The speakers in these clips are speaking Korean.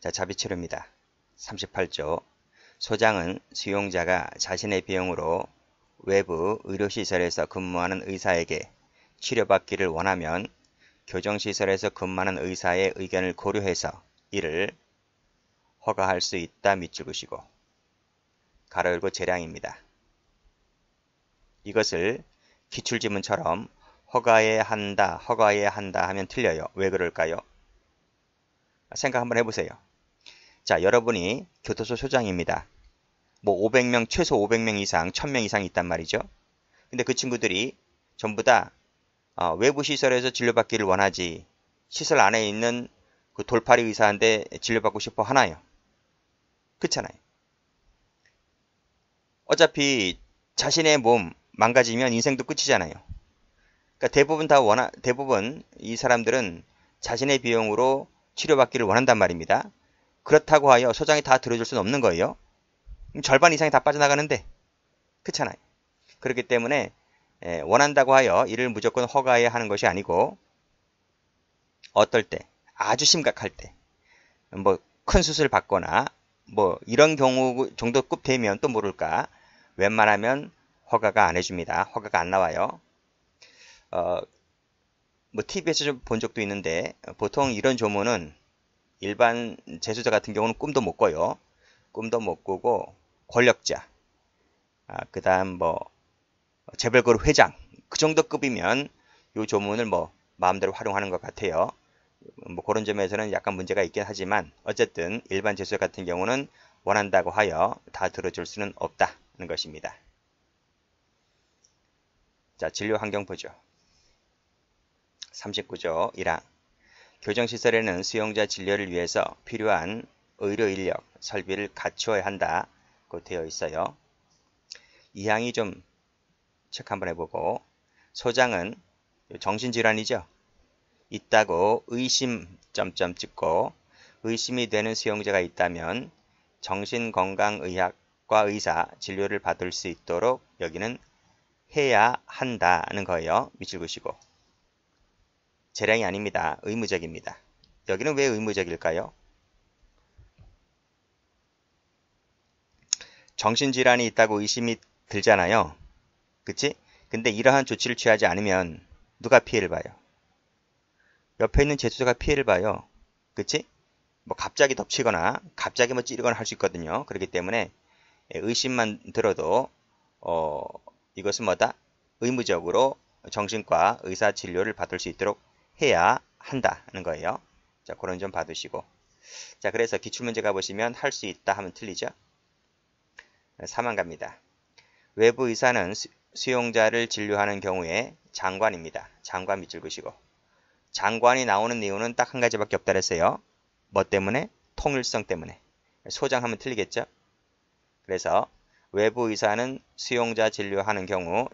자, 자비치료입니다. 38조. 소장은 수용자가 자신의 비용으로 외부 의료시설에서 근무하는 의사에게 치료받기를 원하면 교정시설에서 근무하는 의사의 의견을 고려해서 이를 허가할 수 있다 밑줄 그시고 가로 열고 재량입니다. 이것을 기출지문처럼 허가해야 한다 하면 틀려요. 왜 그럴까요? 생각 한번 해보세요. 자, 여러분이 교도소 소장입니다. 뭐 500명, 최소 500명 이상, 1000명 이상 있단 말이죠. 근데 그 친구들이 전부 다 외부 시설에서 진료받기를 원하지 시설 안에 있는 그 돌팔이 의사한테 진료받고 싶어 하나요? 그렇잖아요. 어차피 자신의 몸 망가지면 인생도 끝이잖아요. 그러니까 대부분 이 사람들은 자신의 비용으로 치료받기를 원한단 말입니다. 그렇다고 하여 소장이 다 들어줄 수는 없는 거예요. 절반 이상이 다 빠져나가는데 그렇잖아요. 그렇기 때문에 원한다고 하여 이를 무조건 허가해야 하는 것이 아니고 어떨 때 아주 심각할 때 뭐 큰 수술 받거나 뭐 이런 경우 정도급 되면 또 모를까 웬만하면 허가가 안 해줍니다. 허가가 안 나와요. 뭐 TV에서 좀 본 적도 있는데 보통 이런 조문은 일반 재수자 같은 경우는 꿈도 못 꿔요. 꿈도 못 꾸고 권력자, 그 다음 뭐 재벌그룹 회장 그 정도 급이면 이 조문을 뭐 마음대로 활용하는 것 같아요. 뭐 그런 점에서는 약간 문제가 있긴 하지만 어쨌든 일반 재수자 같은 경우는 원한다고 하여 다 들어줄 수는 없다는 것입니다. 자, 진료 환경 보죠. 39조 1항. 교정시설에는 수용자 진료를 위해서 필요한 의료 인력, 설비를 갖추어야 한다고 되어 있어요. 2항이 좀 체크 한번 해보고 소장은 정신질환이죠. 있다고 의심 점점 찍고 의심이 되는 수용자가 있다면 정신건강의학과 의사 진료를 받을 수 있도록 여기는 해야 한다는 거예요. 밑줄 그시고 재량이 아닙니다. 의무적입니다. 여기는 왜 의무적일까요? 정신질환이 있다고 의심이 들잖아요. 그치? 근데 이러한 조치를 취하지 않으면 누가 피해를 봐요? 옆에 있는 재수자가 피해를 봐요. 그치? 뭐 갑자기 덮치거나 갑자기 뭐 찌르거나 할 수 있거든요. 그렇기 때문에 의심만 들어도 이것은 뭐다? 의무적으로 정신과 의사 진료를 받을 수 있도록 해야 한다는 거예요. 자, 그런 점 봐두시고. 자, 그래서 기출문제 가보시면 할 수 있다 하면 틀리죠? 3만 갑니다. 외부 의사는 수용자를 진료하는 경우에 장관입니다. 장관 밑줄 그시고. 장관이 나오는 이유는 딱 한 가지밖에 없다 그랬어요. 뭐 때문에? 통일성 때문에. 소장하면 틀리겠죠? 그래서 외부 의사는 수용자 진료하는 경우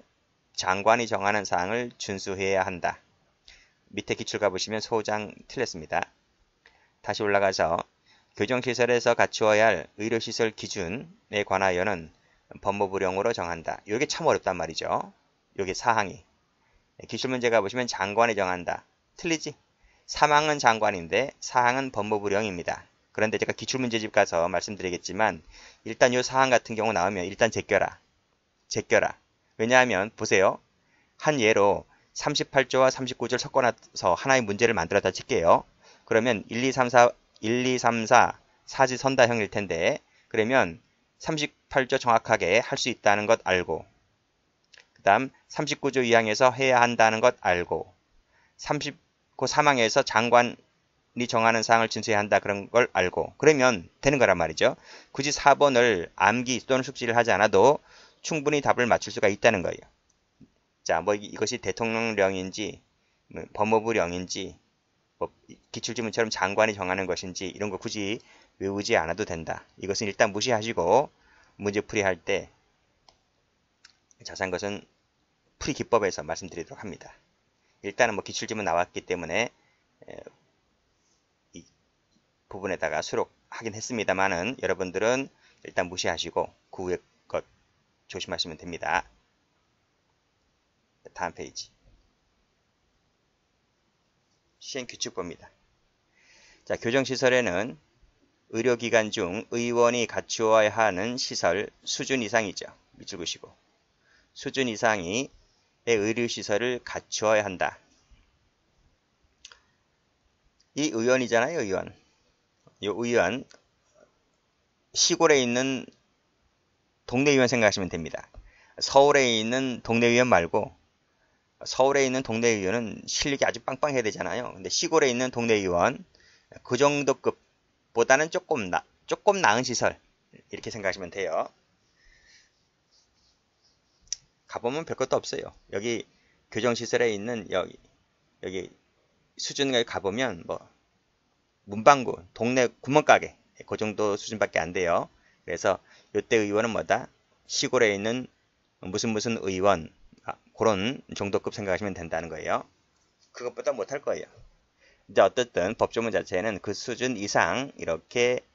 장관이 정하는 사항을 준수해야 한다. 밑에 기출 가보시면 소장 틀렸습니다. 다시 올라가서 교정시설에서 갖추어야 할 의료시설 기준에 관하여는 법무부령으로 정한다. 이게 참 어렵단 말이죠. 여기 사항이. 기출문제 가보시면 장관이 정한다. 틀리지? 3항은 장관인데 4항은 법무부령입니다. 그런데 제가 기출문제집 가서 말씀드리겠지만 일단 이 사항 같은 경우 나오면 일단 제껴라. 제껴라. 왜냐하면 보세요. 한 예로 38조와 39조를 섞어놔서 하나의 문제를 만들어다 칠게요. 그러면 1, 2, 3, 4, 4지 선다형일 텐데 그러면 38조 정확하게 할 수 있다는 것 알고 그 다음 39조 2항에서 해야 한다는 것 알고 39 3항에서 장관이 정하는 사항을 준수해야 한다 그런 걸 알고 그러면 되는 거란 말이죠. 굳이 4번을 암기 또는 숙지를 하지 않아도 충분히 답을 맞출 수가 있다는 거예요. 자, 뭐 이것이 대통령령인지 법무부령인지 뭐 기출지문처럼 장관이 정하는 것인지 이런 거 굳이 외우지 않아도 된다. 이것은 일단 무시하시고 문제풀이 할 때 자세한 것은 풀이 기법에서 말씀드리도록 합니다. 일단은 뭐 기출지문 나왔기 때문에 이 부분에다가 수록하긴 했습니다만은 여러분들은 일단 무시하시고 그 후에 것 조심하시면 됩니다. 다음 페이지. 시행규칙 봅니다. 자, 교정시설에는 의료기관 중 의원이 갖추어야 하는 시설 수준 이상이죠. 밑줄 그시고. 수준 이상의 의료시설을 갖추어야 한다. 이 의원이잖아요, 의원. 이 의원, 시골에 있는 동네 의원 생각하시면 됩니다. 서울에 있는 동네 의원 말고, 서울에 있는 동네 의원은 실력이 아주 빵빵해야 되잖아요. 근데 시골에 있는 동네 의원, 그 정도 급보다는 조금 나은 시설, 이렇게 생각하시면 돼요. 가보면 별것도 없어요. 여기 교정시설에 있는 여기 수준에 가보면 뭐 문방구, 동네 구멍가게 그 정도 수준밖에 안 돼요. 그래서 이때 의원은 뭐다? 시골에 있는 무슨 의원 그런 정도급 생각하시면 된다는 거예요. 그것보다 못할 거예요. 이제 어떻든 법조문 자체는 그 수준 이상 이렇게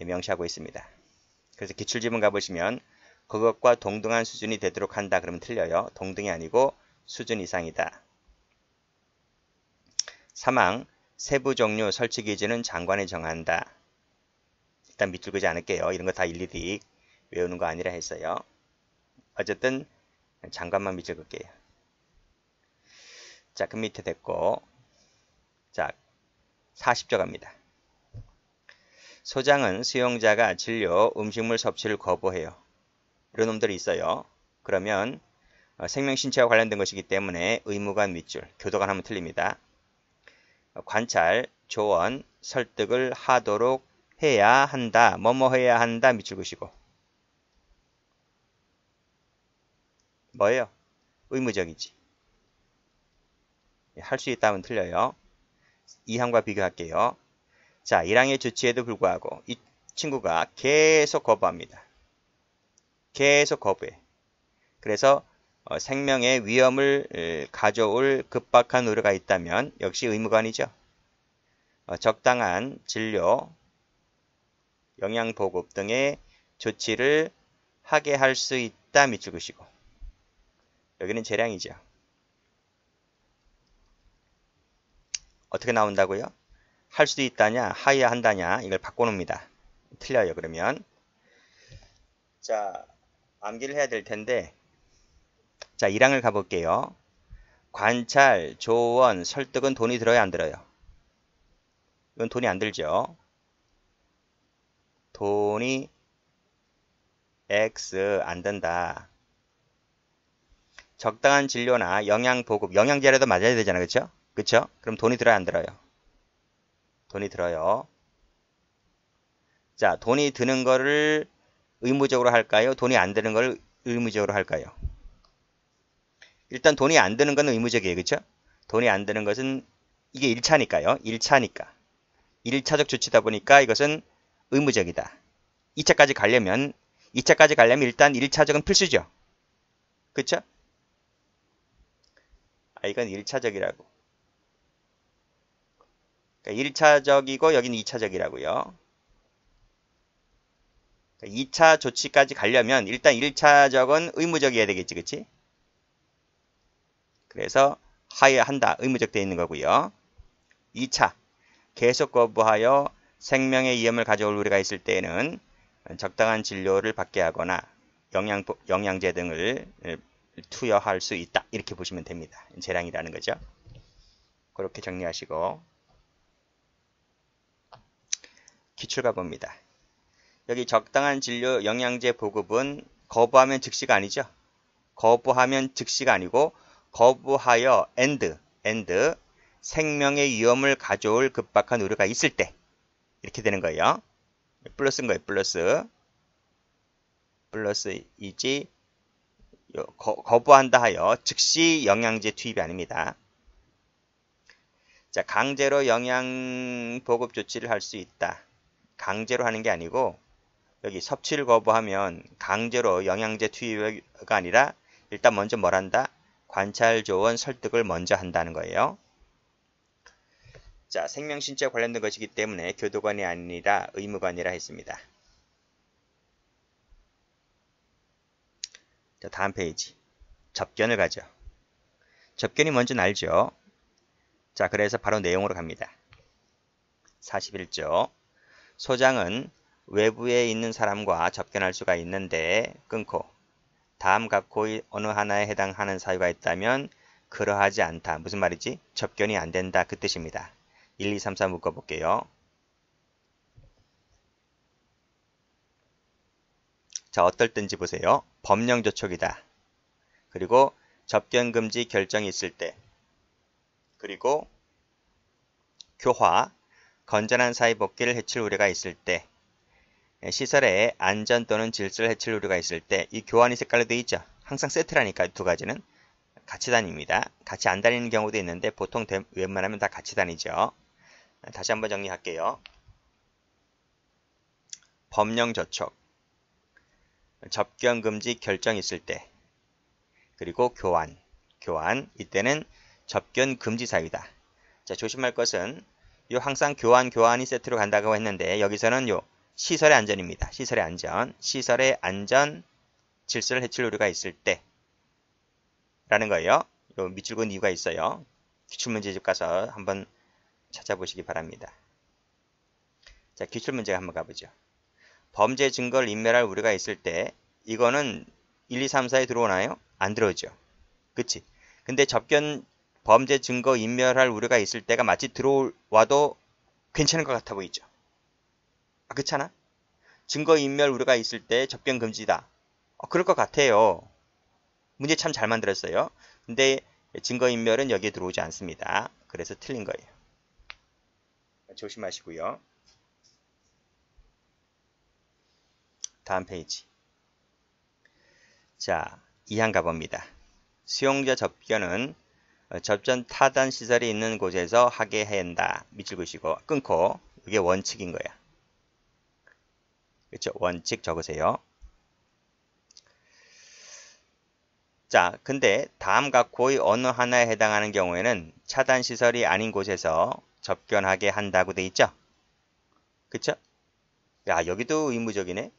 명시하고 있습니다. 그래서 기출지문 가보시면 그것과 동등한 수준이 되도록 한다 그러면 틀려요. 동등이 아니고 수준 이상이다. 사망, 세부 종류 설치 기준은 장관이 정한다. 일단 밑줄 그지 않을게요. 이런 거 다 일일이 외우는 거 아니라 했어요. 어쨌든 장관만 밑줄 그을게요. 자, 그 밑에 됐고, 자, 40조 갑니다. 소장은 수용자가 진료, 음식물 섭취를 거부해요. 이런 놈들이 있어요. 그러면 생명신체와 관련된 것이기 때문에 의무관 밑줄, 교도관 하면 틀립니다. 관찰, 조언, 설득을 하도록 해야 한다. 뭐뭐 해야 한다. 밑줄 그시고. 뭐예요? 의무적이지. 할 수 있다면 틀려요. 2항과 비교할게요. 자, 1항의 조치에도 불구하고 이 친구가 계속 거부합니다. 계속 거부해. 그래서 생명의 위험을 가져올 급박한 우려가 있다면 역시 의무관이죠. 적당한 진료, 영양보급 등의 조치를 하게 할 수 있다. 밑줄 그시고. 여기는 재량이죠. 어떻게 나온다고요? 할 수도 있다냐, 하여야 한다냐, 이걸 바꿔놓습니다. 틀려요, 그러면. 자, 암기를 해야 될 텐데, 자, 1항을 가볼게요. 관찰, 조언, 설득은 돈이 들어요, 안 들어요? 이건 돈이 안 들죠. 돈이 X 안 든다. 적당한 진료나 영양 보급, 영양제라도 맞아야 되잖아요, 그쵸? 그쵸? 그럼 돈이 들어요, 안 들어요? 돈이 들어요. 자, 돈이 드는 거를 의무적으로 할까요? 돈이 안 드는 걸 의무적으로 할까요? 일단 돈이 안 드는 건 의무적이에요. 그쵸? 돈이 안 드는 것은 이게 1차니까요. 1차니까. 1차적 조치다 보니까 이것은 의무적이다. 2차까지 가려면 일단 1차적은 필수죠. 그쵸? 이건 1차적이라고. 그러니까 1차적이고 여기는 2차적이라고요. 2차 조치까지 가려면 일단 1차적은 의무적이어야 되겠지. 그치? 그래서 하여야 한다. 의무적 되어 있는 거고요. 2차 계속 거부하여 생명의 위험을 가져올 우려가 있을 때에는 적당한 진료를 받게 하거나 영양제 등을 투여할 수 있다. 이렇게 보시면 됩니다. 재량이라는 거죠. 그렇게 정리하시고 기출 가봅니다. 여기 적당한 진료 영양제 보급은 거부하면 즉시가 아니죠. 거부하면 즉시가 아니고 거부하여 and 생명의 위험을 가져올 급박한 우려가 있을 때 이렇게 되는 거예요. 플러스인 거예요. 플러스이지 거부한다 하여 즉시 영양제 투입이 아닙니다. 자, 강제로 영양 보급 조치를 할 수 있다. 강제로 하는 게 아니고 여기 섭취를 거부하면 강제로 영양제 투입가 아니라 일단 먼저 뭘 한다? 관찰, 조언, 설득을 먼저 한다는 거예요. 자, 생명신체와 관련된 것이기 때문에 교도관이 아니라 의무관이라 했습니다. 자, 다음 페이지. 접견을 가죠. 접견이 뭔지 알죠? 자, 그래서 바로 내용으로 갑니다. 41조. 소장은 외부에 있는 사람과 접견할 수가 있는데 끊고 다음 각호의 어느 하나에 해당하는 사유가 있다면 그러하지 않다. 무슨 말이지? 접견이 안 된다. 그 뜻입니다. 1, 2, 3, 4 묶어볼게요. 자, 어떨 땐지 보세요. 법령 조촉이다. 그리고 접견 금지 결정이 있을 때, 그리고 교화, 건전한 사회 복귀를 해칠 우려가 있을 때, 시설의 안전 또는 질서를 해칠 우려가 있을 때, 이 교환이 색깔로 되어 있죠. 항상 세트라니까 두 가지는 같이 다닙니다. 같이 안 다니는 경우도 있는데 보통 웬만하면 다 같이 다니죠. 다시 한번 정리할게요. 법령 조촉, 접견 금지 결정이 있을 때, 그리고 교환, 이때는 접견 금지 사유다. 자, 조심할 것은 요 항상 교환이 세트로 간다고 했는데 여기서는 요 시설의 안전입니다. 시설의 안전, 질서를 해칠 우려가 있을 때 라는 거예요. 요 밑줄 그은 이유가 있어요. 기출문제집 가서 한번 찾아보시기 바랍니다. 자, 기출문제가 한번 가보죠. 범죄 증거를 인멸할 우려가 있을 때 이거는 1, 2, 3, 4에 들어오나요? 안 들어오죠. 그치? 근데 범죄 증거 인멸할 우려가 있을 때가 마치 들어와도 괜찮은 것 같아 보이죠? 아, 그렇잖아? 증거 인멸 우려가 있을 때 접견 금지다. 그럴 것 같아요. 문제 참 잘 만들었어요. 근데 증거 인멸은 여기에 들어오지 않습니다. 그래서 틀린 거예요. 조심하시고요. 다음 페이지. 자, 2항 가봅니다. 수용자 접견은 접전 타단 시설이 있는 곳에서 하게 해야 한다. 밑줄 그으시고 끊고 이게 원칙인 거야. 그렇죠? 원칙 적으세요. 자, 근데 다음 각호의 어느 하나에 해당하는 경우에는 차단 시설이 아닌 곳에서 접견하게 한다고 돼 있죠? 그쵸? 야, 여기도 의무적이네.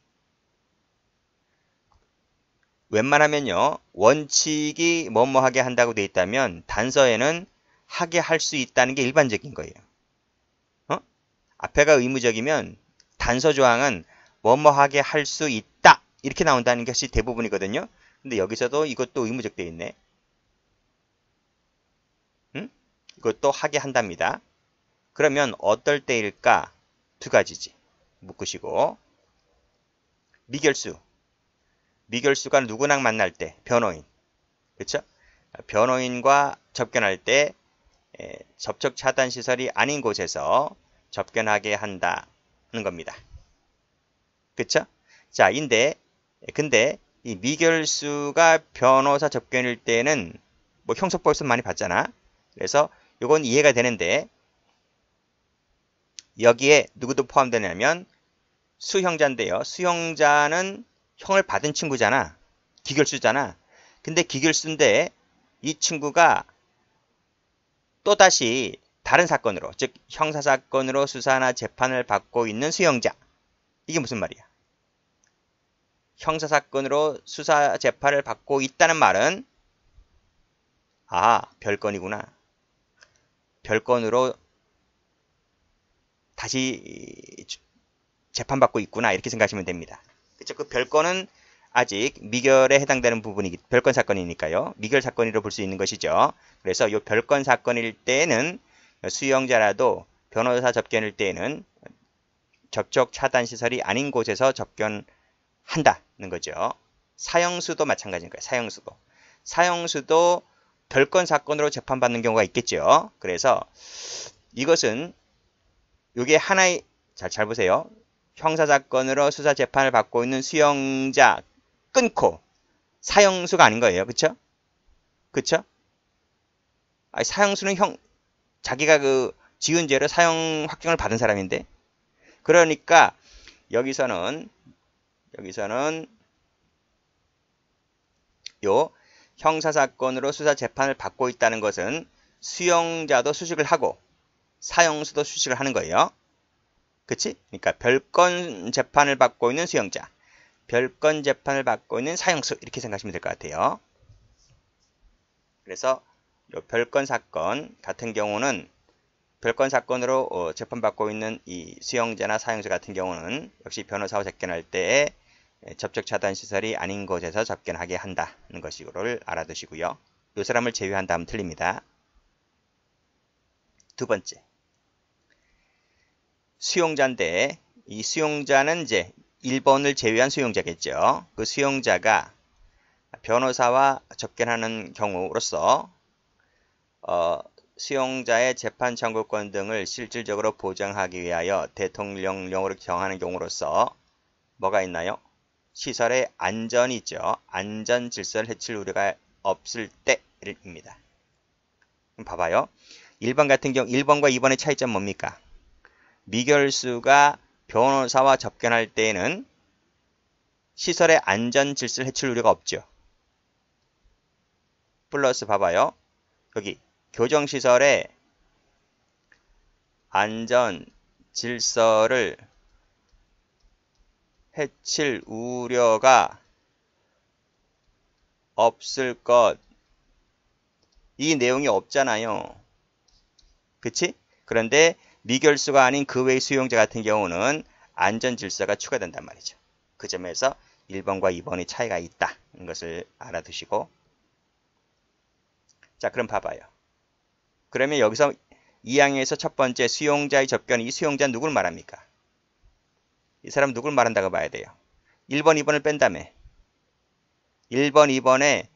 웬만하면요, 원칙이 뭐뭐 하게 한다고 돼 있다면 단서에는 하게 할 수 있다는 게 일반적인 거예요. 앞에가 의무적이면 단서 조항은 뭐뭐 하게 할 수 있다 이렇게 나온다는 것이 대부분이거든요. 근데 여기서도 이것도 의무적 되어 있네. 이것도 하게 한답니다. 그러면 어떨 때일까? 두 가지지. 묶으시고 미결수가 누구랑 만날 때? 변호인. 그렇죠? 변호인과 접견할 때 접촉 차단 시설이 아닌 곳에서 접견하게 한다는 겁니다. 그쵸? 자, 근데 이 미결수가 변호사 접견일 때는 뭐 형사법에서 많이 봤잖아. 그래서 이건 이해가 되는데 여기에 누구도 포함되냐면 수형자인데요. 수형자는 형을 받은 친구잖아. 기결수잖아. 근데 기결수인데 이 친구가 또다시 다른 사건으로, 즉 형사사건으로 수사나 재판을 받고 있는 수형자. 이게 무슨 말이야? 형사사건으로 수사 재판을 받고 있다는 말은 별건이구나. 별건으로 다시 재판받고 있구나. 이렇게 생각하시면 됩니다. 그쵸? 그 별건은 아직 미결에 해당되는 별건 사건이니까요. 미결 사건으로 볼 수 있는 것이죠. 그래서 이 별건 사건일 때에는 수용자라도 변호사 접견일 때에는 접촉 차단 시설이 아닌 곳에서 접견한다는 거죠. 사형수도 마찬가지인 거예요. 사형수도 별건 사건으로 재판받는 경우가 있겠죠. 그래서 이것은 이게 하나의 잘 보세요. 형사사건으로 수사 재판을 받고 있는 수용자 끊고 사형수가 아닌 거예요. 그쵸? 사형수는 자기가 지은 죄로 사형 확정을 받은 사람인데 그러니까 여기서는 요 형사사건으로 수사 재판을 받고 있다는 것은 수용자도 수식을 하고 사형수도 수식을 하는 거예요. 그치? 그러니까 별건 재판을 받고 있는 수용자, 별건 재판을 받고 있는 사형수 이렇게 생각하시면 될 것 같아요. 그래서 요 별건 사건 같은 경우는 별건 사건으로 재판받고 있는 이 수용자나 사용자 같은 경우는 역시 변호사와 접견할 때에 접촉 차단 시설이 아닌 곳에서 접견하게 한다는 것이고를 알아두시고요. 이 사람을 제외한다면 틀립니다. 두 번째, 수용자인데 이 수용자는 이제 1번을 제외한 수용자겠죠. 그 수용자가 변호사와 접견하는 경우로서 수용자의 재판 청구권 등을 실질적으로 보장하기 위하여 대통령령으로 정하는 경우로서 뭐가 있나요? 시설의 안전이 있죠. 안전 질서를 해칠 우려가 없을 때입니다. 봐봐요. 1번 같은 경우 1번과 2번의 차이점 뭡니까? 미결수가 변호사와 접견할 때에는 시설의 안전 질서를 해칠 우려가 없죠. 플러스 봐봐요. 여기 교정시설의 안전 질서를 해칠 우려가 없을 것. 이 내용이 없잖아요. 그치? 그런데 미결수가 아닌 그 외의 수용자 같은 경우는 안전 질서가 추가된단 말이죠. 그 점에서 1번과 2번의 차이가 있다는 것을 알아두시고, 자, 그럼 봐봐요. 그러면 여기서 2항에서 첫 번째 수용자의 접견, 이 수용자는 누굴 말합니까? 이 사람 누굴 말한다고 봐야 돼요. 1번, 2번을 뺀다며. 1번, 2번에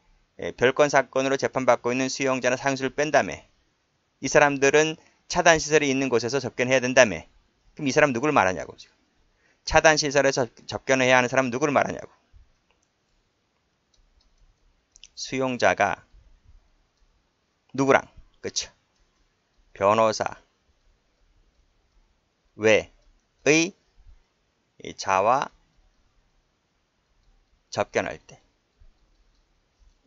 별건 사건으로 재판받고 있는 수용자나 사용수를 뺀다며. 이 사람들은 차단시설이 있는 곳에서 접견해야 된다며. 그럼 이 사람 누굴 말하냐고. 지금. 차단시설에서 접견을 해야 하는 사람 누굴 말하냐고. 수용자가 누구랑? 그쵸? 변호사 외의 자와 접견할 때.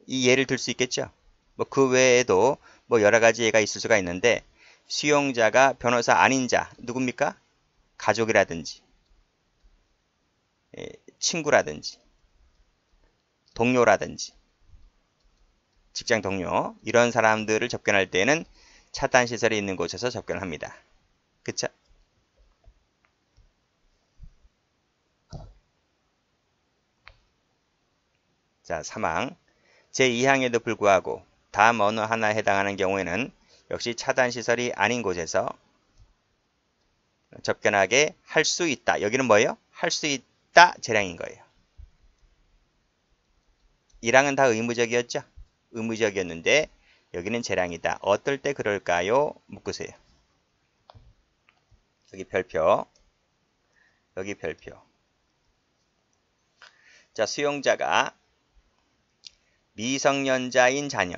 이 예를 들 수 있겠죠? 뭐 그 외에도 뭐 여러 가지 예가 있을 수가 있는데, 수용자가 변호사 아닌 자, 누굽니까? 가족이라든지, 친구라든지, 동료라든지, 직장 동료, 이런 사람들을 접견할 때는 차단시설이 있는 곳에서 접견을 합니다. 그쵸? 자, 3항. 제2항에도 불구하고 다음 어느 하나에 해당하는 경우에는 역시 차단시설이 아닌 곳에서 접견하게 할 수 있다. 여기는 뭐예요? 할 수 있다 재량인 거예요. 1항은 다 의무적이었죠? 의무적이었는데 여기는 재량이다. 어떨 때 그럴까요? 묶으세요. 여기 별표, 여기 별표. 자, 수용자가 미성년자인 자녀,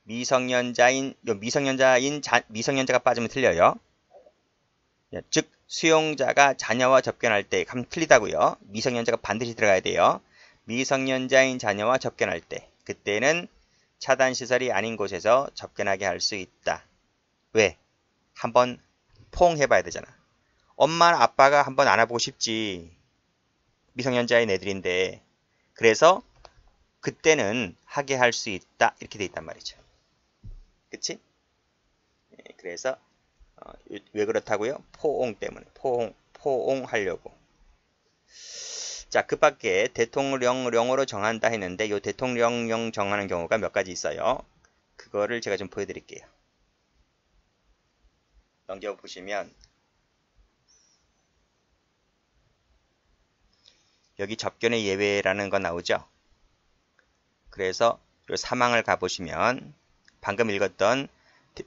미성년자가 빠지면 틀려요. 즉 수용자가 자녀와 접견할 때 가면 틀리다고요. 미성년자가 반드시 들어가야 돼요. 미성년자인 자녀와 접견할 때 그때는 차단시설이 아닌 곳에서 접견하게 할 수 있다. 왜? 한번 포옹 해봐야 되잖아. 엄마나 아빠가 한번 안아보고 싶지. 미성년자인 애들인데. 그래서 그때는 하게 할 수 있다. 이렇게 돼 있단 말이죠. 그치? 그래서 왜 그렇다고요? 포옹 때문에. 포옹하려고. 자, 그 밖에 대통령령으로 정한다 했는데 이 대통령령 정하는 경우가 몇 가지 있어요. 그거를 제가 좀 보여드릴게요. 넘겨보시면 여기 접견의 예외라는 거 나오죠. 그래서 이 사망을 가보시면 방금 읽었던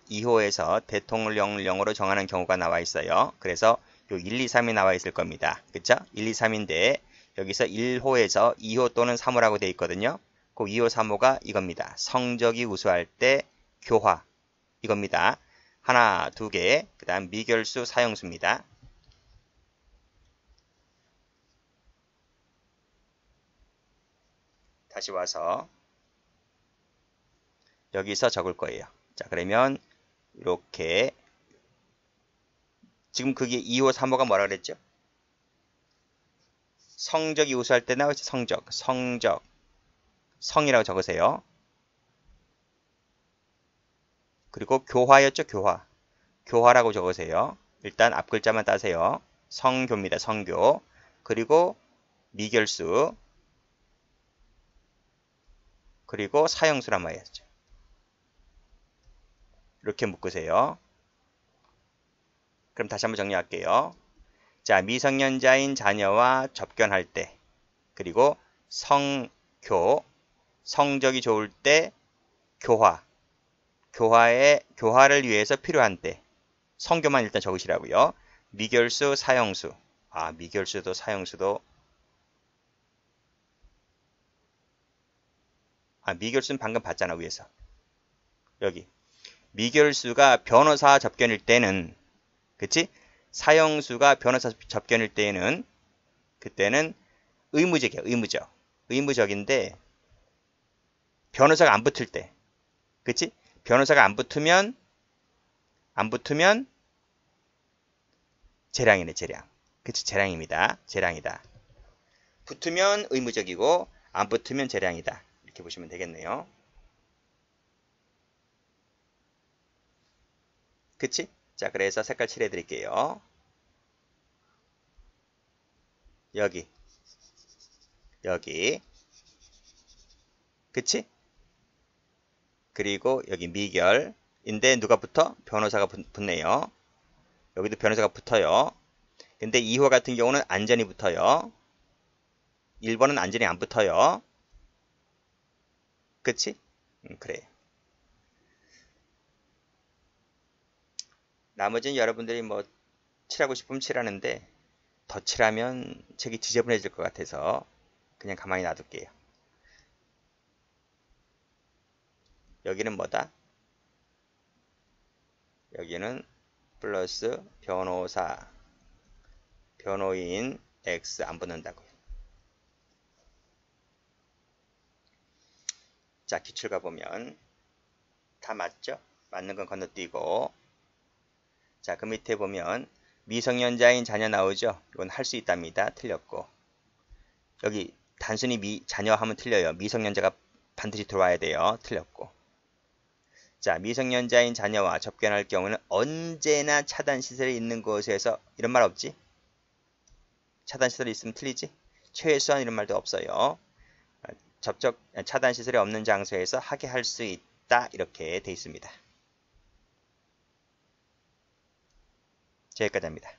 2호에서 대통령령으로 정하는 경우가 나와 있어요. 그래서 요 1, 2, 3이 나와 있을 겁니다. 그쵸? 1, 2, 3인데 여기서 1호에서 2호 또는 3호라고 되어 있거든요. 그 2호, 3호가 이겁니다. 성적이 우수할 때 교화 이겁니다. 하나, 두 개, 그 다음 미결수 사용수입니다. 다시 와서 여기서 적을 거예요. 자, 그러면 이렇게 지금 그게 2호, 3호가 뭐라 그랬죠? 성적이 우수할 때 나오죠. 성이라고 적으세요. 그리고 교화였죠. 성교화라고 적으세요. 일단 앞글자만 따세요. 성교입니다. 성교. 그리고 미결수. 그리고 사형수란 말이었죠. 이렇게 묶으세요. 그럼 다시 한번 정리할게요. 자, 미성년자인 자녀와 접견할 때, 그리고 성교, 성적이 좋을 때, 교화, 교화를 위해서 필요한 때, 성교만 일단 적으시라고요. 미결수, 사형수. 아, 미결수도 사형수도. 아, 미결수는 방금 봤잖아, 위에서. 여기. 미결수가 변호사 접견일 때는, 그치? 사형수가 변호사 접견일 때는, 그때는 의무적이에요, 의무적. 의무적인데, 변호사가 안 붙을 때. 그치? 변호사가 안 붙으면 재량이네, 재량. 그치? 재량입니다. 재량이다. 붙으면 의무적이고 안 붙으면 재량이다. 이렇게 보시면 되겠네요. 그치? 자, 그래서 색깔 칠해 드릴게요. 여기. 그치? 그리고 여기 미결인데 누가 붙어? 변호사가 붙네요. 여기도 변호사가 붙어요. 근데 2호 같은 경우는 안전이 붙어요. 1번은 안전이 안 붙어요. 그치? 그래요. 나머지는 여러분들이 뭐 칠하고 싶으면 칠하는데 더 칠하면 책이 지저분해질 것 같아서 그냥 가만히 놔둘게요. 여기는 뭐다? 여기는 플러스 변호사, 변호인 X 안 붙는다고요. 자, 기출가 보면 다 맞죠? 맞는 건 건너뛰고. 자, 그 밑에 보면 미성년자인 자녀 나오죠? 이건 할 수 있답니다. 틀렸고. 여기 단순히 자녀 하면 틀려요. 미성년자가 반드시 들어와야 돼요. 틀렸고. 자, 미성년자인 자녀와 접견할 경우는 언제나 차단시설이 있는 곳에서 이런 말 없지? 차단시설이 있으면 틀리지? 최소한 이런 말도 없어요. 차단시설이 없는 장소에서 하게 할 수 있다. 이렇게 돼 있습니다. 여기까지 합니다.